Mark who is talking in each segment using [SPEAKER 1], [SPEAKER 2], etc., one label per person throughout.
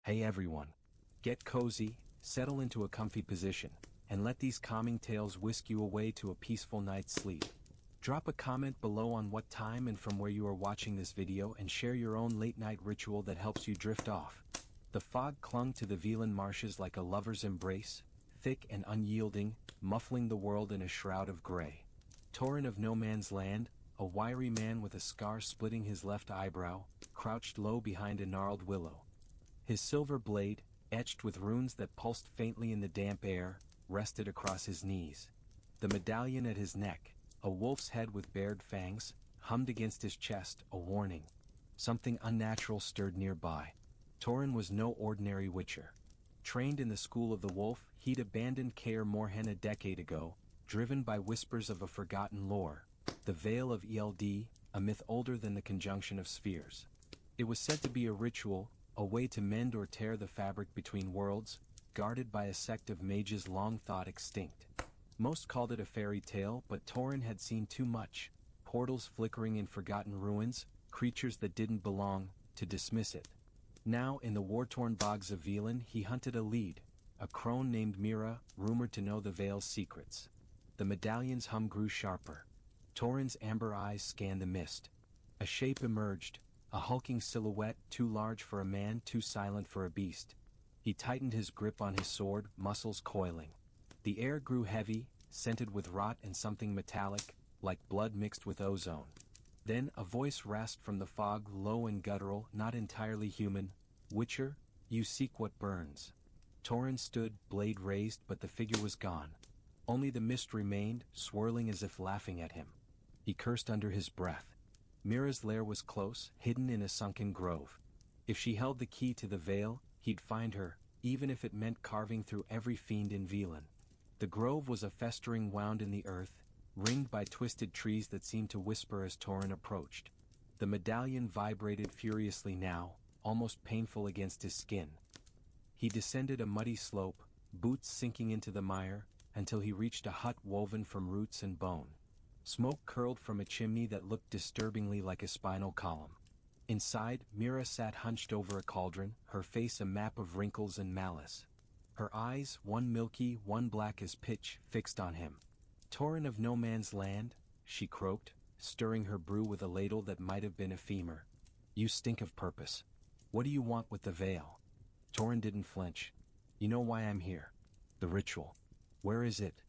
[SPEAKER 1] Hey everyone. Get cozy, settle into a comfy position, and let these calming tales whisk you away to a peaceful night's sleep. Drop a comment below on what time and from where you are watching this video and share your own late-night ritual that helps you drift off. The fog clung to the Velen marshes like a lover's embrace, thick and unyielding, muffling the world in a shroud of gray. Torin of no man's land, a wiry man with a scar splitting his left eyebrow, crouched low behind a gnarled willow. His silver blade, etched with runes that pulsed faintly in the damp air, rested across his knees. The medallion at his neck, a wolf's head with bared fangs, hummed against his chest, a warning. Something unnatural stirred nearby. Torin was no ordinary witcher. Trained in the school of the wolf, he'd abandoned Kaer Morhen a decade ago, driven by whispers of a forgotten lore, the Veil of Eld, a myth older than the conjunction of spheres. It was said to be a ritual, a way to mend or tear the fabric between worlds, guarded by a sect of mages long thought extinct. Most called it a fairy tale, but Torin had seen too much, portals flickering in forgotten ruins, creatures that didn't belong, to dismiss it. Now in the war-torn bogs of Velen he hunted a lead, a crone named Mira, rumored to know the Veil's secrets. The medallion's hum grew sharper. Torin's amber eyes scanned the mist. A shape emerged, a hulking silhouette too large for a man, too silent for a beast. He tightened his grip on his sword, muscles coiling. The air grew heavy, scented with rot and something metallic, like blood mixed with ozone. Then a voice rasped from the fog, low and guttural, not entirely human. "Witcher, you seek what burns." Torin stood, blade raised, but the figure was gone. Only the mist remained, swirling as if laughing at him. He cursed under his breath. Mira's lair was close, hidden in a sunken grove. If she held the key to the veil, he'd find her, even if it meant carving through every fiend in Velen. The grove was a festering wound in the earth, ringed by twisted trees that seemed to whisper as Torin approached. The medallion vibrated furiously now, almost painful against his skin. He descended a muddy slope, boots sinking into the mire, until he reached a hut woven from roots and bone. Smoke curled from a chimney that looked disturbingly like a spinal column. Inside, Mira sat hunched over a cauldron, her face a map of wrinkles and malice. Her eyes, one milky, one black as pitch, fixed on him. "Torin of no man's land," she croaked, stirring her brew with a ladle that might have been a femur. "You stink of purpose. What do you want with the veil?" Torin didn't flinch. "You know why I'm here. The ritual. Where is it?"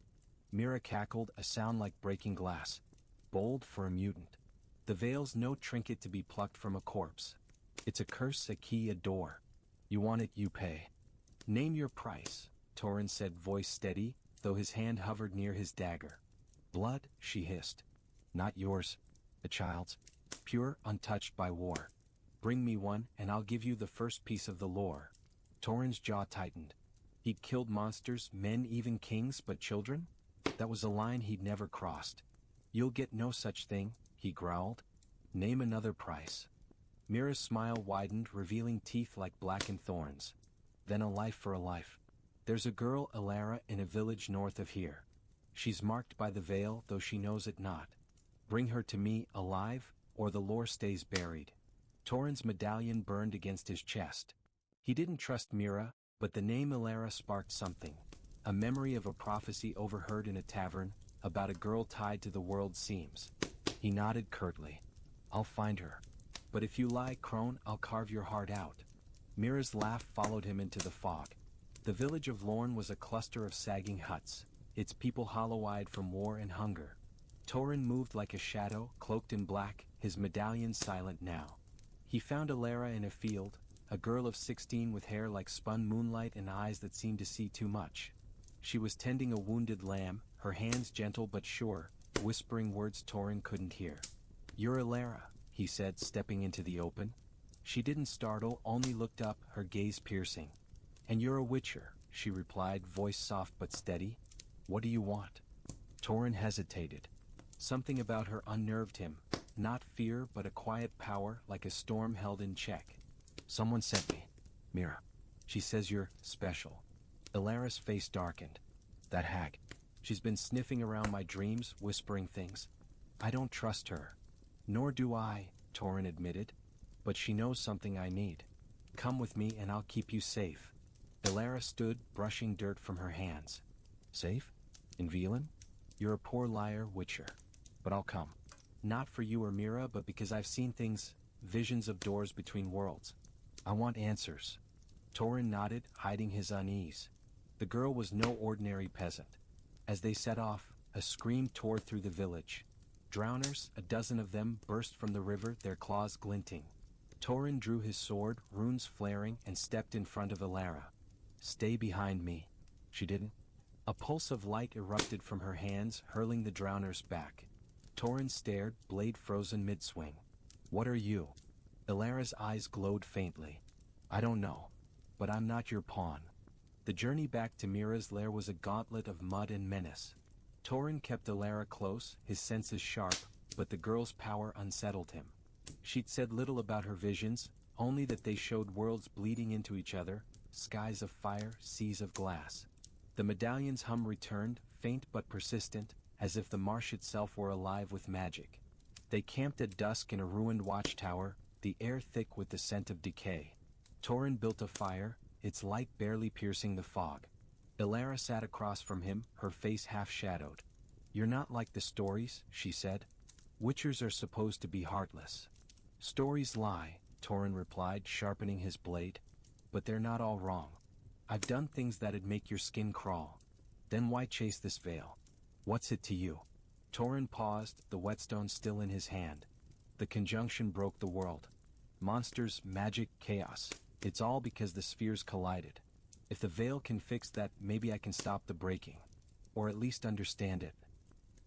[SPEAKER 1] Mira cackled, a sound like breaking glass. Bold for a mutant. "The veil's no trinket to be plucked from a corpse. It's a curse, a key, a door. You want it, you pay." "Name your price," Torin said, voice steady, though his hand hovered near his dagger. "Blood," she hissed. "Not yours. A child's. Pure, untouched by war. Bring me one, and I'll give you the first piece of the lore." Torin's jaw tightened. He'd killed monsters, men, even kings, but children? That was a line he'd never crossed. "You'll get no such thing," he growled. "Name another price." Mira's smile widened, revealing teeth like blackened thorns. "Then a life for a life. There's a girl, Elara, in a village north of here. She's marked by the veil, though she knows it not. Bring her to me, alive, or the lore stays buried." Torin's medallion burned against his chest. He didn't trust Mira, but the name Elara sparked something. A memory of a prophecy overheard in a tavern, about a girl tied to the world's seams. He nodded curtly. "I'll find her. But if you lie, crone, I'll carve your heart out." Mira's laugh followed him into the fog. The village of Lorne was a cluster of sagging huts, its people hollow-eyed from war and hunger. Torin moved like a shadow, cloaked in black, his medallion silent now. He found Elara in a field, a girl of 16 with hair like spun moonlight and eyes that seemed to see too much. She was tending a wounded lamb, her hands gentle but sure, whispering words Torin couldn't hear. "You're Elara," he said, stepping into the open. She didn't startle, only looked up, her gaze piercing. "And you're a witcher," she replied, voice soft but steady. "What do you want?" Torin hesitated. Something about her unnerved him, not fear but a quiet power, like a storm held in check. "Someone sent me. Mira. She says you're special." Elara's face darkened. "That hag. She's been sniffing around my dreams, whispering things. I don't trust her." "Nor do I," Torin admitted. "But she knows something I need." Come with me and I'll keep you safe. Elara stood, brushing dirt from her hands. Safe? In Velen? You're a poor liar, Witcher. But I'll come. Not for you or Mira, but because I've seen things, visions of doors between worlds. I want answers. Torin nodded, hiding his unease. The girl was no ordinary peasant. As they set off, a scream tore through the village. Drowners, a dozen of them, burst from the river, their claws glinting. Torin drew his sword, runes flaring, and stepped in front of Elara. Stay behind me. She didn't. A pulse of light erupted from her hands, hurling the drowners back. Torin stared, blade frozen mid-swing. What are you? Elara's eyes glowed faintly. I don't know. But I'm not your pawn. The journey back to Mira's lair was a gauntlet of mud and menace. Torin kept Elara close, his senses sharp, but the girl's power unsettled him. She'd said little about her visions, only that they showed worlds bleeding into each other, skies of fire, seas of glass. The medallion's hum returned, faint but persistent, as if the marsh itself were alive with magic. They camped at dusk in a ruined watchtower, the air thick with the scent of decay. Torin built a fire, its light barely piercing the fog. Elara sat across from him, her face half-shadowed. You're not like the stories, she said. Witchers are supposed to be heartless. Stories lie, Torin replied, sharpening his blade. But they're not all wrong. I've done things that'd make your skin crawl. Then why chase this veil? What's it to you? Torin paused, the whetstone still in his hand. The conjunction broke the world. Monsters, magic, chaos. It's all because the spheres collided. If the veil can fix that, maybe I can stop the breaking. Or at least understand it.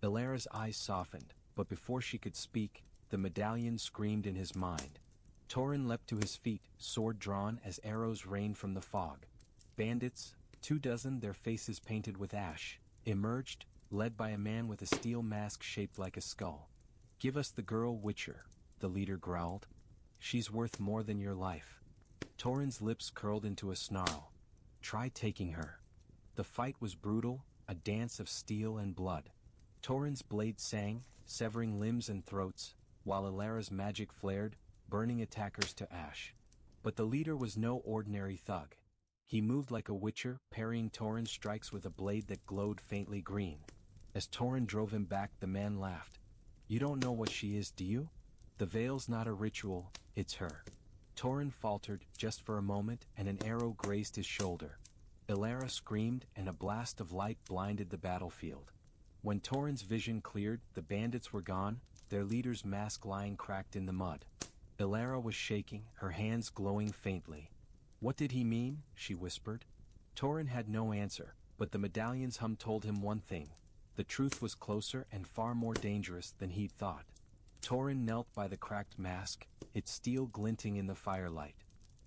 [SPEAKER 1] Elara's eyes softened, but before she could speak, the medallion screamed in his mind. Torin leapt to his feet, sword drawn as arrows rained from the fog. Bandits, 24, their faces painted with ash, emerged, led by a man with a steel mask shaped like a skull. Give us the girl, Witcher, the leader growled. She's worth more than your life. Torin's lips curled into a snarl. Try taking her. The fight was brutal, a dance of steel and blood. Torin's blade sang, severing limbs and throats, while Elara's magic flared, burning attackers to ash. But the leader was no ordinary thug. He moved like a witcher, parrying Torin's strikes with a blade that glowed faintly green. As Torin drove him back, the man laughed. You don't know what she is, do you? The veil's not a ritual, it's her. Torin faltered, just for a moment, and an arrow grazed his shoulder. Elara screamed, and a blast of light blinded the battlefield. When Torin's vision cleared, the bandits were gone, their leader's mask lying cracked in the mud. Elara was shaking, her hands glowing faintly. What did he mean? She whispered. Torin had no answer, but the medallion's hum told him one thing. The truth was closer and far more dangerous than he'd thought. Torin knelt by the cracked mask, its steel glinting in the firelight.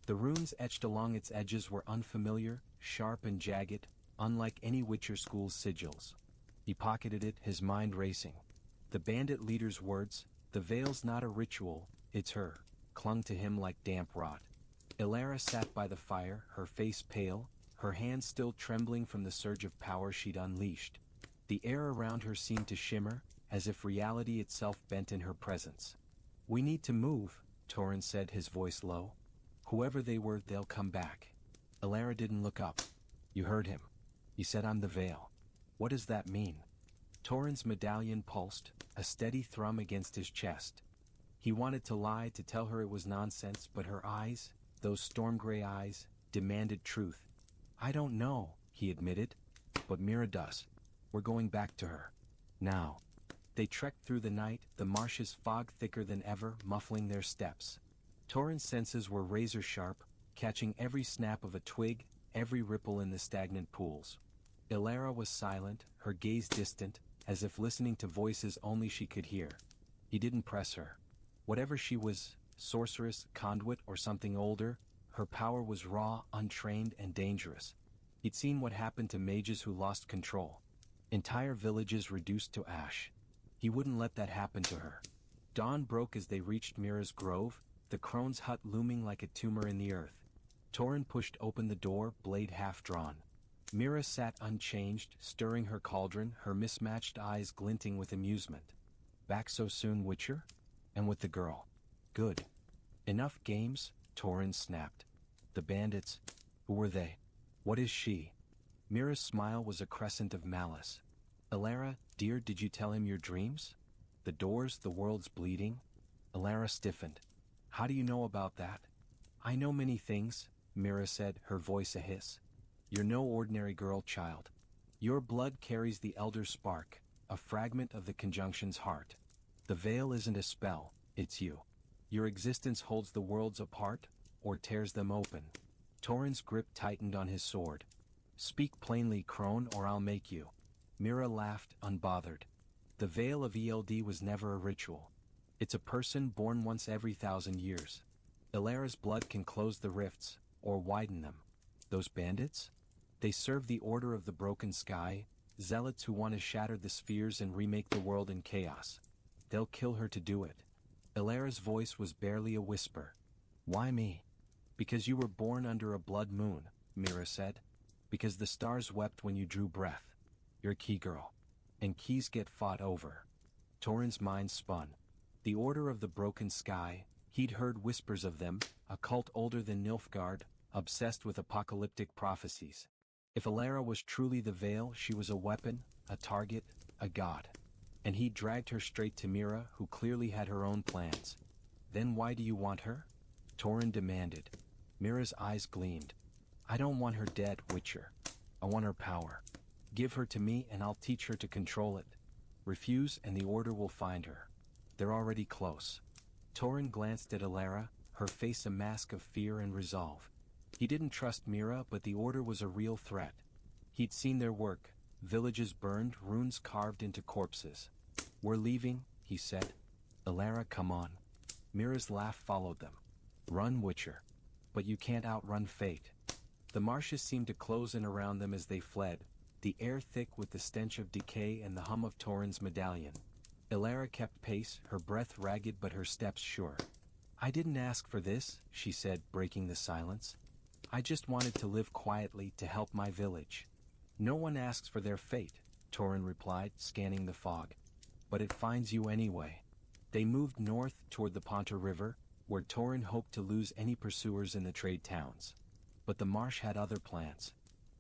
[SPEAKER 1] The runes etched along its edges were unfamiliar, sharp and jagged, unlike any Witcher school's sigils. He pocketed it, his mind racing. The bandit leader's words, the veil's not a ritual, it's her, clung to him like damp rot. Elara sat by the fire, her face pale, her hands still trembling from the surge of power she'd unleashed. The air around her seemed to shimmer, as if reality itself bent in her presence. We need to move, Torin said, his voice low. Whoever they were, they'll come back. Elara didn't look up. You heard him. He said I'm the veil. What does that mean? Torin's medallion pulsed, a steady thrum against his chest. He wanted to lie, to tell her it was nonsense, but her eyes, those storm-gray eyes, demanded truth. I don't know, he admitted. But Mira does. We're going back to her. Now. They trekked through the night, the marshes fog thicker than ever, muffling their steps. Torin's senses were razor-sharp, catching every snap of a twig, every ripple in the stagnant pools. Elara was silent, her gaze distant, as if listening to voices only she could hear. He didn't press her. Whatever she was, sorceress, conduit, or something older, her power was raw, untrained, and dangerous. He'd seen what happened to mages who lost control. Entire villages reduced to ash. He wouldn't let that happen to her. Dawn broke as they reached Mira's grove, the crone's hut looming like a tumor in the earth. Torin pushed open the door, blade half-drawn. Mira sat unchanged, stirring her cauldron, her mismatched eyes glinting with amusement. Back so soon, Witcher? And with the girl. Good. Enough games, Torin snapped. The bandits? Who were they? What is she? Mira's smile was a crescent of malice. Elara, dear, did you tell him your dreams? The doors, the world's bleeding? Elara stiffened. How do you know about that? I know many things, Mira said, her voice a hiss. You're no ordinary girl child. Your blood carries the elder spark, a fragment of the conjunction's heart. The veil isn't a spell, it's you. Your existence holds the worlds apart, or tears them open. Torin's grip tightened on his sword. Speak plainly, crone, or I'll make you. Mira laughed, unbothered. The Veil of Eld was never a ritual. It's a person born once every 1,000 years. Elara's blood can close the rifts, or widen them. Those bandits? They serve the Order of the Broken Sky, zealots who want to shatter the spheres and remake the world in chaos. They'll kill her to do it. Elara's voice was barely a whisper. Why me? Because you were born under a blood moon, Mira said. Because the stars wept when you drew breath. You're a key girl. And keys get fought over. Torin's mind spun. The Order of the Broken Sky, he'd heard whispers of them, a cult older than Nilfgaard, obsessed with apocalyptic prophecies. If Elara was truly the Veil, she was a weapon, a target, a god. And he dragged her straight to Mira, who clearly had her own plans. Then why do you want her? Torin demanded. Mira's eyes gleamed. I don't want her dead, Witcher. I want her power. Give her to me and I'll teach her to control it. Refuse and the Order will find her. They're already close. Torin glanced at Elara, her face a mask of fear and resolve. He didn't trust Mira, but the Order was a real threat. He'd seen their work, villages burned, runes carved into corpses. We're leaving, he said. Elara, come on. Mira's laugh followed them. Run, Witcher. But you can't outrun fate. The marshes seemed to close in around them as they fled, the air thick with the stench of decay and the hum of Torin's medallion. Elara kept pace, her breath ragged but her steps sure. I didn't ask for this, she said, breaking the silence. I just wanted to live quietly to help my village. No one asks for their fate, Torin replied, scanning the fog. But it finds you anyway. They moved north toward the Ponta River, where Torin hoped to lose any pursuers in the trade towns. But the marsh had other plans.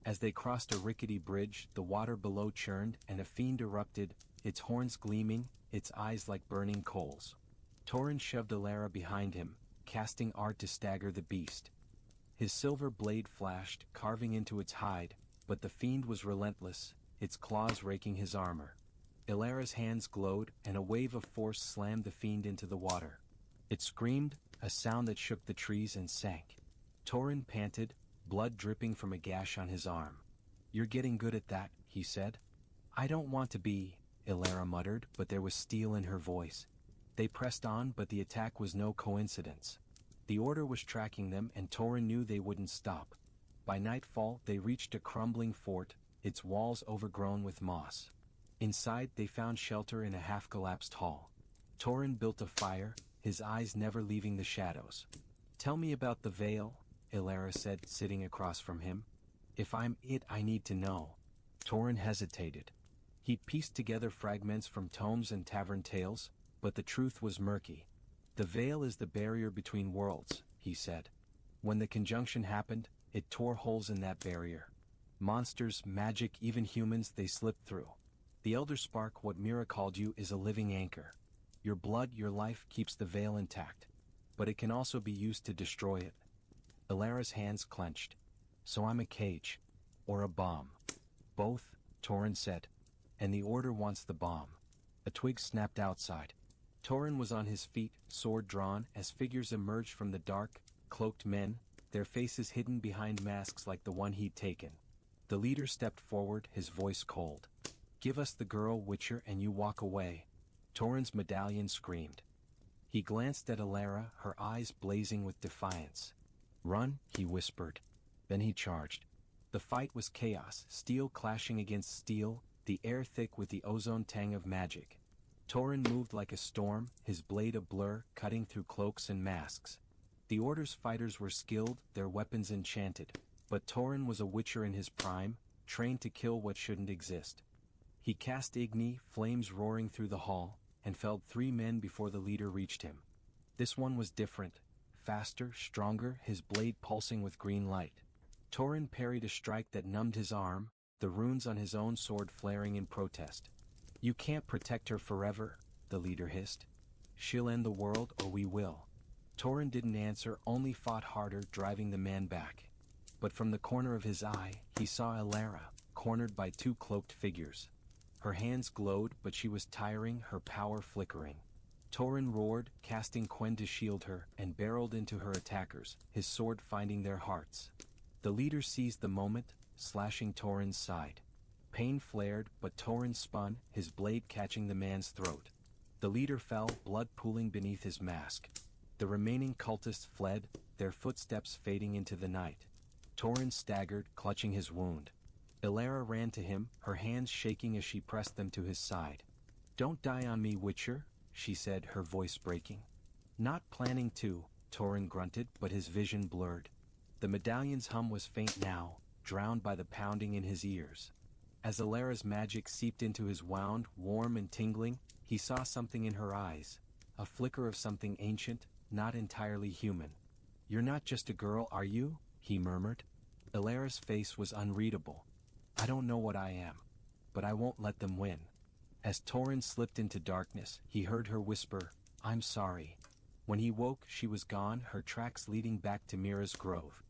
[SPEAKER 1] As they crossed a rickety bridge, the water below churned and a fiend erupted, its horns gleaming, its eyes like burning coals. Torin shoved Elara behind him, casting art to stagger the beast. His silver blade flashed, carving into its hide, but the fiend was relentless, its claws raking his armor. Elara's hands glowed, and a wave of force slammed the fiend into the water. It screamed, a sound that shook the trees and sank. Torin panted, blood dripping from a gash on his arm. You're getting good at that, he said. I don't want to be, Elara muttered, but there was steel in her voice. They pressed on, but the attack was no coincidence. The Order was tracking them, and Torin knew they wouldn't stop. By nightfall, they reached a crumbling fort, its walls overgrown with moss. Inside, they found shelter in a half-collapsed hall. Torin built a fire, his eyes never leaving the shadows. Tell me about the Veil, Elara said, sitting across from him. If I'm it, I need to know. Torin hesitated. He'd pieced together fragments from tomes and tavern tales, but the truth was murky. The Veil is the barrier between worlds, he said. When the conjunction happened, it tore holes in that barrier. Monsters, magic, even humans, they slipped through. The Elder Spark, what Mira called you, is a living anchor. Your blood, your life keeps the Veil intact, but it can also be used to destroy it. Elara's hands clenched. So I'm a cage. Or a bomb. Both, Torin said. And the Order wants the bomb. A twig snapped outside. Torin was on his feet, sword drawn, as figures emerged from the dark, cloaked men, their faces hidden behind masks like the one he'd taken. The leader stepped forward, his voice cold. Give us the girl, Witcher, and you walk away. Torin's medallion screamed. He glanced at Elara, her eyes blazing with defiance. Run, he whispered. Then he charged. The fight was chaos, steel clashing against steel, the air thick with the ozone tang of magic. Torin moved like a storm, his blade a blur, cutting through cloaks and masks. The Order's fighters were skilled, their weapons enchanted, but Torin was a Witcher in his prime, trained to kill what shouldn't exist. He cast Igni, flames roaring through the hall, and felled 3 men before the leader reached him. This one was different, faster, stronger, his blade pulsing with green light. Torin parried a strike that numbed his arm, the runes on his own sword flaring in protest. "You can't protect her forever," the leader hissed. "She'll end the world or we will." Torin didn't answer, only fought harder, driving the man back. But from the corner of his eye, he saw Elara, cornered by two cloaked figures. Her hands glowed, but she was tiring, her power flickering. Torin roared, casting Quen to shield her, and barreled into her attackers, his sword finding their hearts. The leader seized the moment, slashing Torin's side. Pain flared, but Torin spun, his blade catching the man's throat. The leader fell, blood pooling beneath his mask. The remaining cultists fled, their footsteps fading into the night. Torin staggered, clutching his wound. Elara ran to him, her hands shaking as she pressed them to his side. "Don't die on me, Witcher," she said, her voice breaking. "Not planning to," Torin grunted, but his vision blurred. The medallion's hum was faint now, drowned by the pounding in his ears. As Elara's magic seeped into his wound, warm and tingling, he saw something in her eyes, a flicker of something ancient, not entirely human. "You're not just a girl, are you?" he murmured. Elara's face was unreadable. "I don't know what I am. But I won't let them win." As Torin slipped into darkness, he heard her whisper, "I'm sorry." When he woke, she was gone, her tracks leading back to Mira's grove.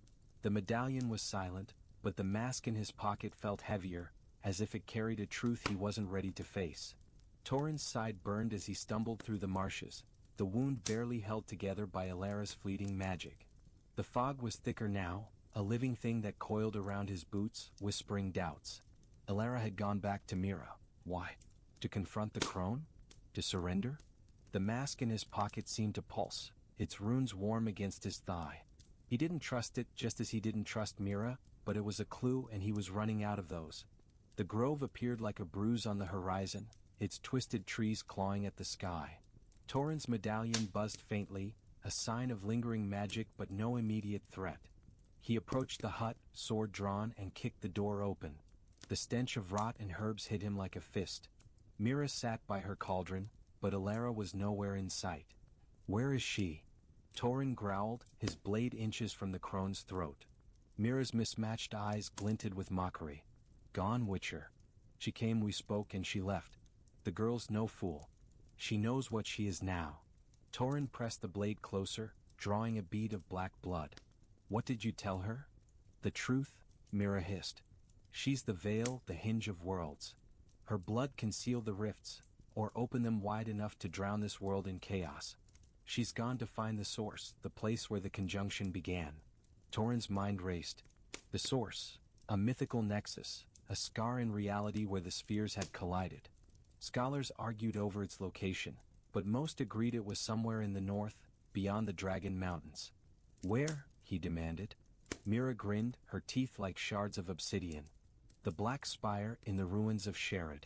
[SPEAKER 1] The medallion was silent, but the mask in his pocket felt heavier, as if it carried a truth he wasn't ready to face. Torin's side burned as he stumbled through the marshes, the wound barely held together by Elara's fleeting magic. The fog was thicker now, a living thing that coiled around his boots, whispering doubts. Elara had gone back to Mira. Why? To confront the crone? To surrender? The mask in his pocket seemed to pulse, its runes warm against his thigh. He didn't trust it, just as he didn't trust Mira, but it was a clue and he was running out of those. The grove appeared like a bruise on the horizon, its twisted trees clawing at the sky. Torin's medallion buzzed faintly, a sign of lingering magic but no immediate threat. He approached the hut, sword drawn, and kicked the door open. The stench of rot and herbs hit him like a fist. Mira sat by her cauldron, but Elara was nowhere in sight. "Where is she?" Torin growled, his blade inches from the crone's throat. Mira's mismatched eyes glinted with mockery. "Gone, Witcher. She came, we spoke, and she left. The girl's no fool. She knows what she is now." Torin pressed the blade closer, drawing a bead of black blood. "What did you tell her?" "The truth," Mira hissed. "She's the veil, the hinge of worlds. Her blood can seal the rifts, or open them wide enough to drown this world in chaos. She's gone to find the source, the place where the conjunction began." Torin's mind raced. The source, a mythical nexus, a scar in reality where the spheres had collided. Scholars argued over its location, but most agreed it was somewhere in the north, beyond the Dragon Mountains. "Where?" he demanded. Mira grinned, her teeth like shards of obsidian. "The Black Spire in the ruins of Sherrod.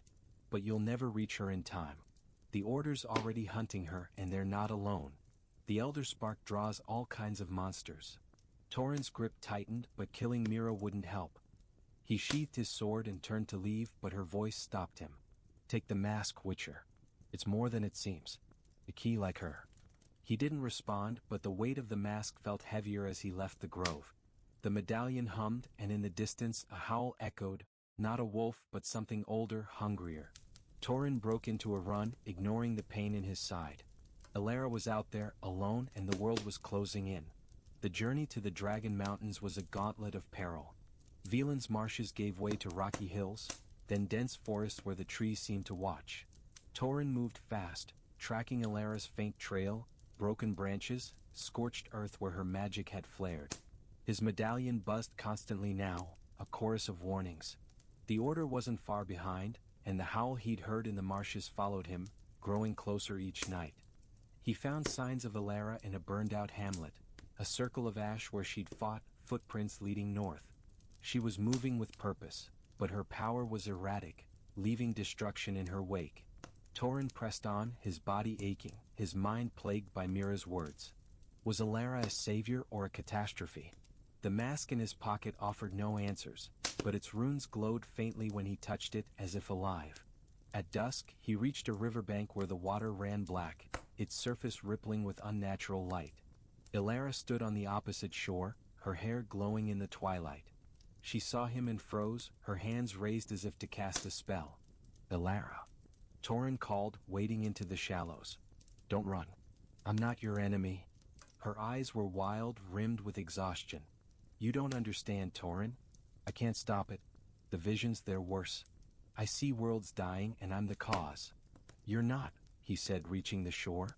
[SPEAKER 1] But you'll never reach her in time. The Order's already hunting her, and they're not alone. The Elder Spark draws all kinds of monsters." Torin's grip tightened, but killing Mira wouldn't help. He sheathed his sword and turned to leave, but her voice stopped him. "Take the mask, Witcher. It's more than it seems. A key like her." He didn't respond, but the weight of the mask felt heavier as he left the grove. The medallion hummed, and in the distance a howl echoed, not a wolf but something older, hungrier. Torin broke into a run, ignoring the pain in his side. Elara was out there, alone, and the world was closing in. The journey to the Dragon Mountains was a gauntlet of peril. Velen's marshes gave way to rocky hills, then dense forests where the trees seemed to watch. Torin moved fast, tracking Elara's faint trail, broken branches, scorched earth where her magic had flared. His medallion buzzed constantly now, a chorus of warnings. The Order wasn't far behind, and the howl he'd heard in the marshes followed him, growing closer each night. He found signs of Elara in a burned-out hamlet, a circle of ash where she'd fought, footprints leading north. She was moving with purpose, but her power was erratic, leaving destruction in her wake. Torin pressed on, his body aching, his mind plagued by Mira's words. Was Elara a savior or a catastrophe? The mask in his pocket offered no answers, but its runes glowed faintly when he touched it, as if alive. At dusk, he reached a riverbank where the water ran black, its surface rippling with unnatural light. Elara stood on the opposite shore, her hair glowing in the twilight. She saw him and froze, her hands raised as if to cast a spell. Elara. Torin called, wading into the shallows. Don't run. I'm not your enemy. Her eyes were wild, rimmed with exhaustion. You don't understand, Torin. I can't stop it. The visions, they're worse. I see worlds dying and I'm the cause. You're not, he said, reaching the shore.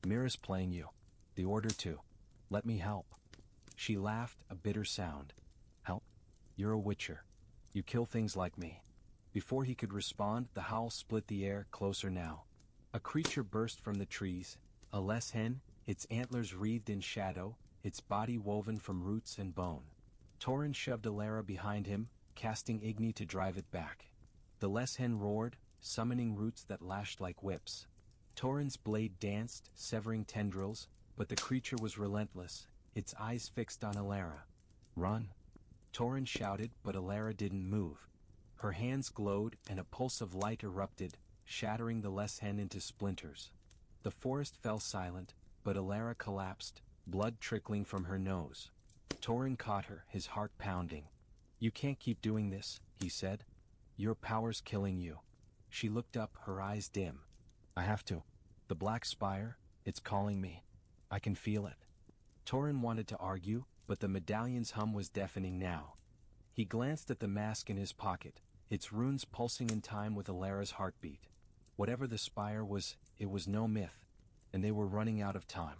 [SPEAKER 1] Mira's playing you. The order to. Let me help. She laughed, a bitter sound. Help? You're a witcher. You kill things like me. Before he could respond, the howl split the air, closer now. A creature burst from the trees, a less hen, its antlers wreathed in shadow, its body woven from roots and bone. Torin shoved Elara behind him, casting Igni to drive it back. The less hen roared, summoning roots that lashed like whips. Torin's blade danced, severing tendrils, but the creature was relentless, its eyes fixed on Elara. Run! Torin shouted, but Elara didn't move. Her hands glowed and a pulse of light erupted, shattering the less hen into splinters. The forest fell silent, but Elara collapsed, blood trickling from her nose. Torin caught her, his heart pounding. You can't keep doing this, he said. Your power's killing you. She looked up, her eyes dim. I have to. The black spire, it's calling me. I can feel it. Torin wanted to argue, but the medallion's hum was deafening now. He glanced at the mask in his pocket, its runes pulsing in time with Elara's heartbeat. Whatever the spire was, it was no myth, and they were running out of time.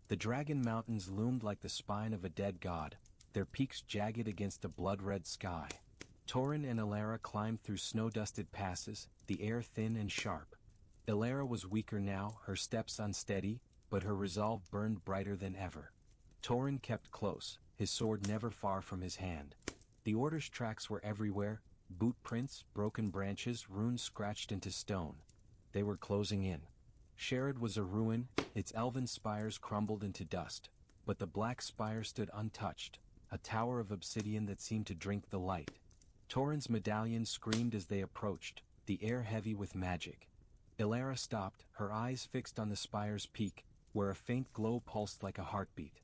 [SPEAKER 1] The Dragon Mountains loomed like the spine of a dead god, their peaks jagged against a blood-red sky. Torin and Elara climbed through snow-dusted passes, the air thin and sharp. Elara was weaker now, her steps unsteady, but her resolve burned brighter than ever. Torin kept close, his sword never far from his hand. The Order's tracks were everywhere, boot prints, broken branches, runes scratched into stone. They were closing in. Sherrod was a ruin, its elven spires crumbled into dust, but the black spire stood untouched, a tower of obsidian that seemed to drink the light. Torin's medallion screamed as they approached, the air heavy with magic. Elara stopped, her eyes fixed on the spire's peak, where a faint glow pulsed like a heartbeat.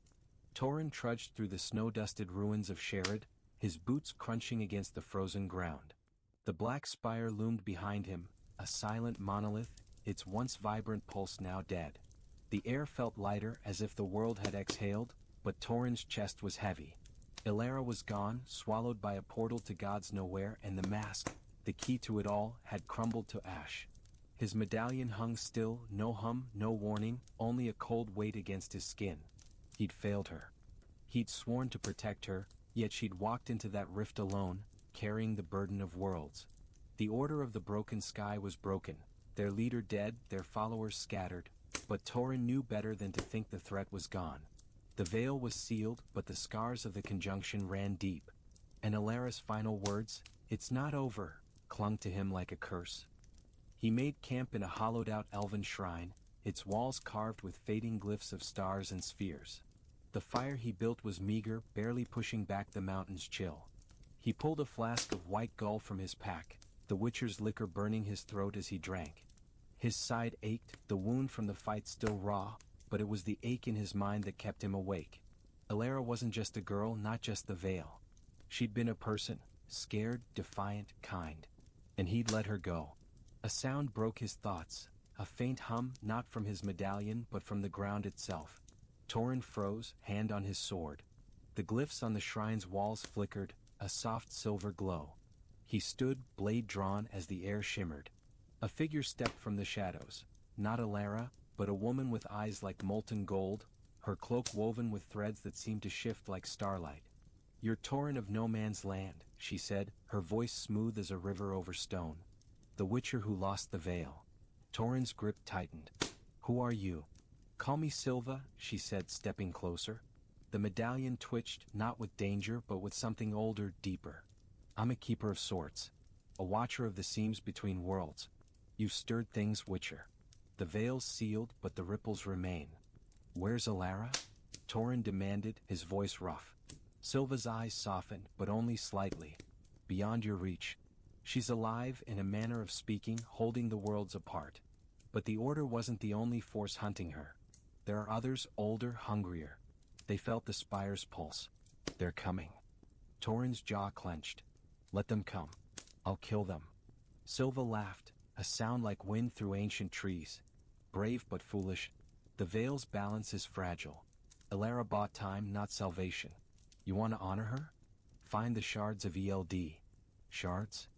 [SPEAKER 1] Torin trudged through the snow-dusted ruins of Sherrod, his boots crunching against the frozen ground. The black spire loomed behind him, a silent monolith, its once vibrant pulse now dead. The air felt lighter, as if the world had exhaled, but Torin's chest was heavy. Elara was gone, swallowed by a portal to God's nowhere, and the mask, the key to it all, had crumbled to ash. His medallion hung still, no hum, no warning, only a cold weight against his skin. He'd failed her. He'd sworn to protect her, yet she'd walked into that rift alone, carrying the burden of worlds. The order of the broken sky was broken, their leader dead, their followers scattered, but Torin knew better than to think the threat was gone. The veil was sealed, but the scars of the conjunction ran deep. And Elara's final words, "It's not over," clung to him like a curse. He made camp in a hollowed-out elven shrine, its walls carved with fading glyphs of stars and spheres. The fire he built was meager, barely pushing back the mountain's chill. He pulled a flask of white gull from his pack, the witcher's liquor burning his throat as he drank. His side ached, the wound from the fight still raw, but it was the ache in his mind that kept him awake. Elara wasn't just a girl, not just the veil. She'd been a person, scared, defiant, kind. And he'd let her go. A sound broke his thoughts, a faint hum, not from his medallion but from the ground itself. Torin froze, hand on his sword. The glyphs on the shrine's walls flickered, a soft silver glow. He stood, blade drawn, as the air shimmered. A figure stepped from the shadows, not Elara, but a woman with eyes like molten gold, her cloak woven with threads that seemed to shift like starlight. "You're Torin of no man's land," she said, her voice smooth as a river over stone. "The witcher who lost the veil." Torin's grip tightened. "Who are you?" "Call me Silva," she said, stepping closer. The medallion twitched, not with danger but with something older, deeper. "I'm a keeper of sorts. A watcher of the seams between worlds. You've stirred things, witcher. The veil's sealed, but the ripples remain." "Where's Elara?" Torin demanded, his voice rough. Silva's eyes softened, but only slightly. "Beyond your reach. She's alive, in a manner of speaking, holding the worlds apart. But the Order wasn't the only force hunting her. There are others, older, hungrier. They felt the spire's pulse. They're coming. Torin's jaw clenched. Let them come. I'll kill them. Silva laughed, a sound like wind through ancient trees. Brave but foolish. The Veil's balance is fragile. Elara bought time, not salvation. You want to honor her? Find the shards of Eld. Shards?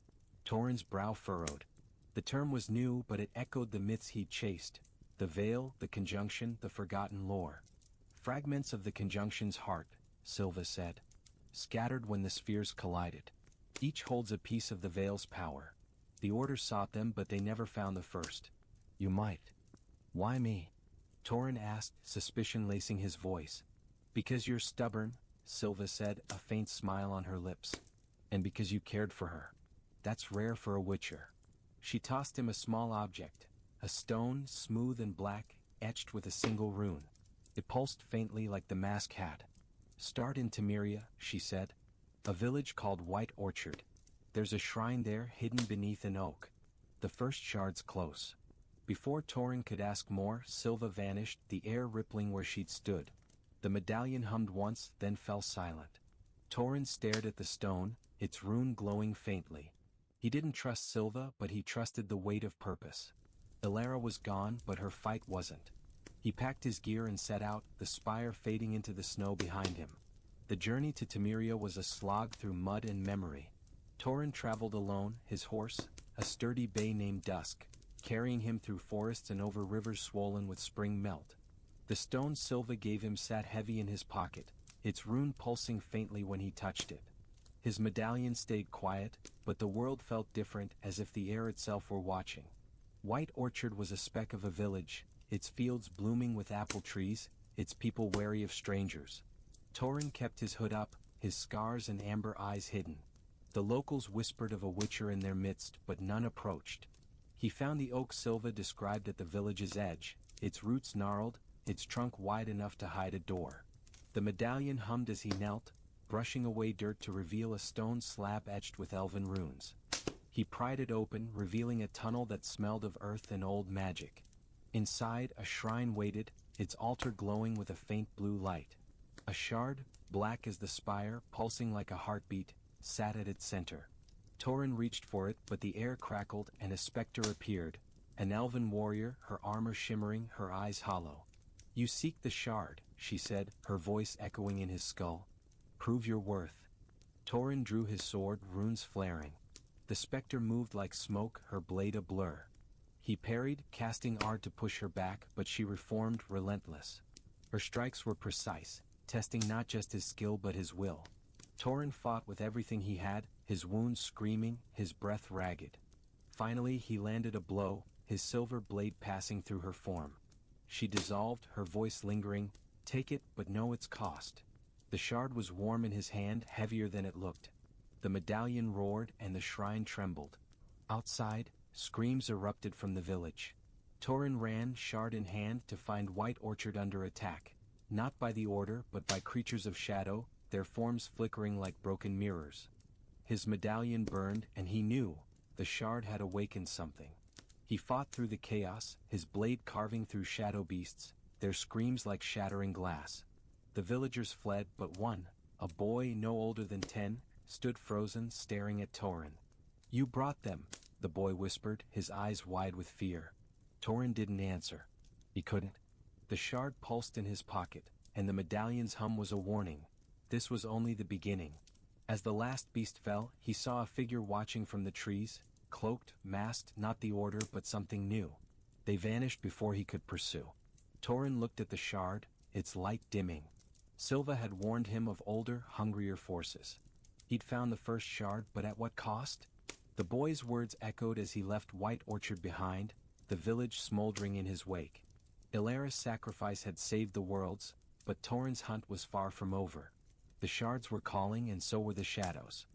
[SPEAKER 1] Torin's brow furrowed. The term was new, but it echoed the myths he'd chased. The Veil, the conjunction, the forgotten lore. Fragments of the conjunction's heart, Silva said. Scattered when the spheres collided. Each holds a piece of the Veil's power. The Order sought them, but they never found the first. You might. Why me? Torin asked, suspicion lacing his voice. Because you're stubborn, Silva said, a faint smile on her lips. And because you cared for her. That's rare for a witcher. She tossed him a small object, a stone, smooth and black, etched with a single rune. It pulsed faintly like the mask had. Start in Temeria, she said. A village called White Orchard. There's a shrine there hidden beneath an oak. The first shard's close. Before Torin could ask more, Silva vanished, the air rippling where she'd stood. The medallion hummed once, then fell silent. Torin stared at the stone, its rune glowing faintly. He didn't trust Silva, but he trusted the weight of purpose. Elara was gone, but her fight wasn't. He packed his gear and set out, the spire fading into the snow behind him. The journey to Temeria was a slog through mud and memory. Torin traveled alone, his horse, a sturdy bay named Dusk, carrying him through forests and over rivers swollen with spring melt. The stone Silva gave him sat heavy in his pocket, its rune pulsing faintly when he touched it. His medallion stayed quiet, but the world felt different, as if the air itself were watching. White Orchard was a speck of a village, its fields blooming with apple trees, its people wary of strangers. Torin kept his hood up, his scars and amber eyes hidden. The locals whispered of a witcher in their midst, but none approached. He found the oak Silva described at the village's edge, its roots gnarled, its trunk wide enough to hide a door. The medallion hummed as he knelt, brushing away dirt to reveal a stone slab etched with elven runes. He pried it open, revealing a tunnel that smelled of earth and old magic. Inside, a shrine waited, its altar glowing with a faint blue light. A shard, black as the spire, pulsing like a heartbeat, sat at its center. Torin reached for it, but the air crackled and a specter appeared, an elven warrior, her armor shimmering, her eyes hollow. You seek the shard, she said, her voice echoing in his skull. Prove your worth. Torin drew his sword, runes flaring. The specter moved like smoke, her blade a blur. He parried, casting ard to push her back, but she reformed, relentless. Her strikes were precise, testing not just his skill but his will. Torin fought with everything he had, his wounds screaming, his breath ragged. Finally he landed a blow, his silver blade passing through her form. She dissolved, her voice lingering, take it, but know its cost. The shard was warm in his hand, heavier than it looked. The medallion roared and the shrine trembled. Outside, screams erupted from the village. Torin ran, shard in hand, to find White Orchard under attack. Not by the Order, but by creatures of shadow, their forms flickering like broken mirrors. His medallion burned, and he knew, the shard had awakened something. He fought through the chaos, his blade carving through shadow beasts, their screams like shattering glass. The villagers fled, but one, a boy no older than 10, stood frozen, staring at Torin. You brought them, the boy whispered, his eyes wide with fear. Torin didn't answer. He couldn't. The shard pulsed in his pocket, and the medallion's hum was a warning. This was only the beginning. As the last beast fell, he saw a figure watching from the trees, cloaked, masked, not the Order but something new. They vanished before he could pursue. Torin looked at the shard, its light dimming. Silva had warned him of older, hungrier forces. He'd found the first shard, but at what cost? The boy's words echoed as he left White Orchard behind, the village smoldering in his wake. Elara's sacrifice had saved the worlds, but Torin's hunt was far from over. The shards were calling, and so were the shadows.